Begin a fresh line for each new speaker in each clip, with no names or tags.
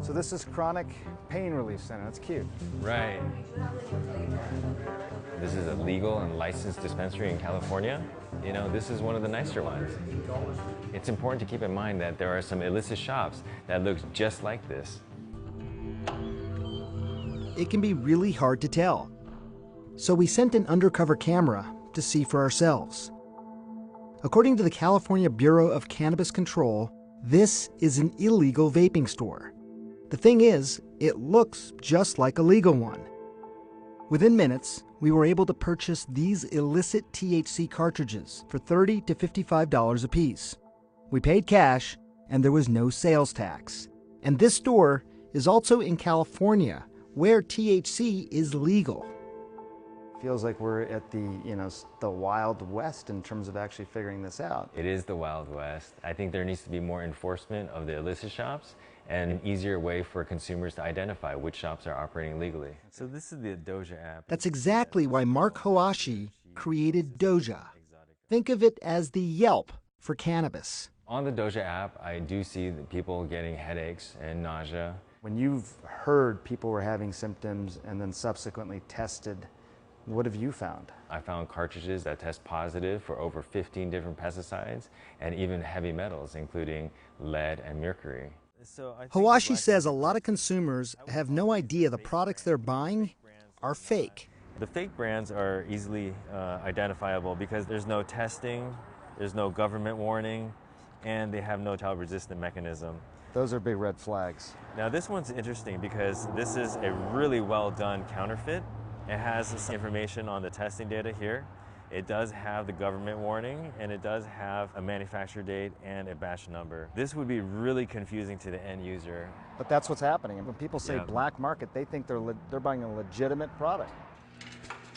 So this is chronic pain relief center. That's cute.
Right. This is a legal and licensed dispensary in California. You know, this is one of the nicer ones. It's important to keep in mind that there are some illicit shops that look just like this.
It can be really hard to tell. So we sent an undercover camera to see for ourselves. According to the California Bureau of Cannabis Control, this is an illegal vaping store. The thing is, it looks just like a legal one. Within minutes, we were able to purchase these illicit THC cartridges for $30 to $55 a piece. We paid cash, and there was no sales tax. And this store is also in California, where THC is legal.
Feels like we're at the Wild West in terms of actually figuring this out.
It is the Wild West. I think there needs to be more enforcement of the illicit shops and an easier way for consumers to identify which shops are operating legally. So this is the Doja app.
That's exactly why Mark Hawashi created Doja. Think of it as the Yelp for cannabis.
On the Doja app, I do see that people getting headaches and nausea.
When you've heard people were having symptoms and then subsequently tested, what have you found?
I found cartridges that test positive for over 15 different pesticides and even heavy metals, including lead and mercury.
Hawashi says a lot of consumers have no idea the products they're buying are fake.
The fake brands are easily identifiable because there's no testing, there's no government warning, and they have no child-resistant mechanism.
Those are big red flags.
Now this one's interesting because this is a really well done counterfeit. It has some information on the testing data here. It does have the government warning, and it does have a manufacture date and a batch number. This would be really confusing to the end user.
But that's what's happening. And when people say black market, they think they're buying a legitimate product.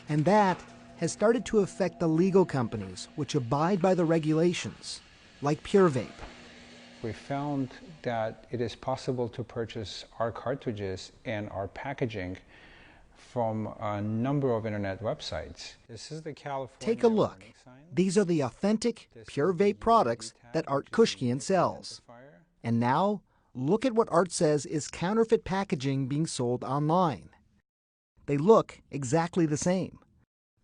And that has started to affect the legal companies which abide by the regulations, like Pure Vape.
We found that it is possible to purchase our cartridges and our packaging from a number of internet websites. This is the California.
Take a look. These are the authentic Pure Vape products that Art Kushkian sells. And now, look at what Art says is counterfeit packaging being sold online. They look exactly the same.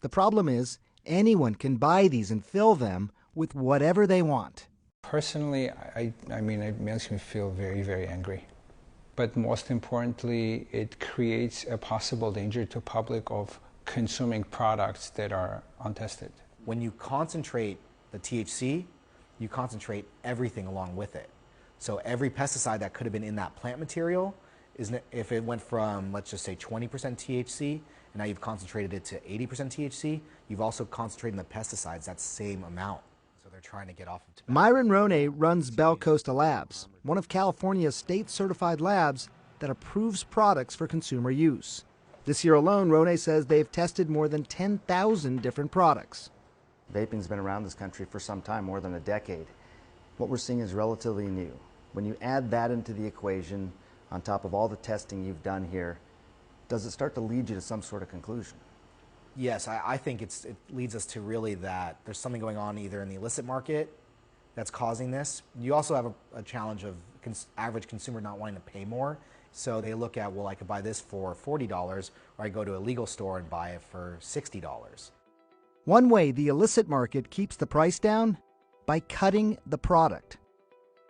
The problem is, anyone can buy these and fill them with whatever they want.
Personally, I mean, it makes me feel very, very angry. But most importantly, it creates a possible danger to public of consuming products that are untested.
When you concentrate the THC, you concentrate everything along with it. So every pesticide that could have been in that plant material, if it went from, let's just say 20% THC, and now you've concentrated it to 80% THC, you've also concentrated the pesticides that same amount. So they're trying to get off of tobacco.
Myron Roney runs Bell Costa Labs, one of California's state-certified labs that approves products for consumer use. This year alone, Roney says they've tested more than 10,000 different products.
Vaping's been around this country for some time, more than a decade. What we're seeing is relatively new. When you add that into the equation, on top of all the testing you've done here, does it start to lead you to some sort of conclusion?
Yes, I think it leads us to really that there's something going on either in the illicit market that's causing this. You also have a challenge of average consumer not wanting to pay more. So they look at, well, I could buy this for $40, or I go to a legal store and buy it for $60.
One way the illicit market keeps the price down? By cutting the product.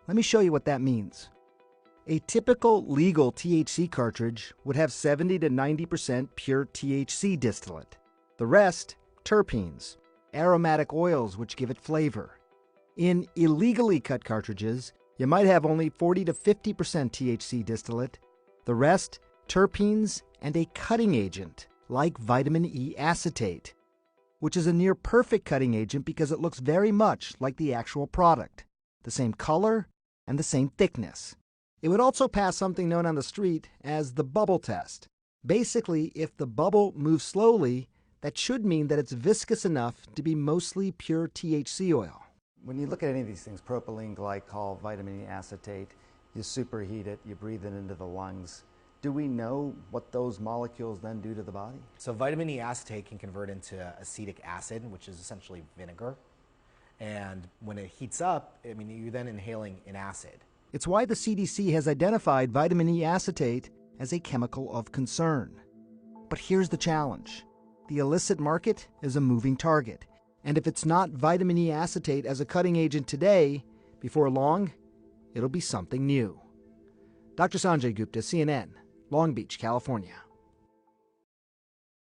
Let me show you what that means. A typical legal THC cartridge would have 70 to 90% pure THC distillate. The rest, terpenes, aromatic oils which give it flavor. In illegally cut cartridges, you might have only 40 to 50% THC distillate. The rest, terpenes and a cutting agent like vitamin E acetate, which is a near perfect cutting agent because it looks very much like the actual product, the same color and the same thickness. It would also pass something known on the street as the bubble test. Basically, if the bubble moves slowly, that should mean that it's viscous enough to be mostly pure THC oil.
When you look at any of these things, propylene glycol, vitamin E acetate, you superheat it, you breathe it into the lungs. Do we know what those molecules then do to the body?
So vitamin E acetate can convert into acetic acid, which is essentially vinegar. And when it heats up, I mean, you're then inhaling an acid.
It's why the CDC has identified vitamin E acetate as a chemical of concern. But here's the challenge. The illicit market is a moving target. And if it's not vitamin E acetate as a cutting agent today, before long, it'll be something new. Dr. Sanjay Gupta, CNN, Long Beach, California.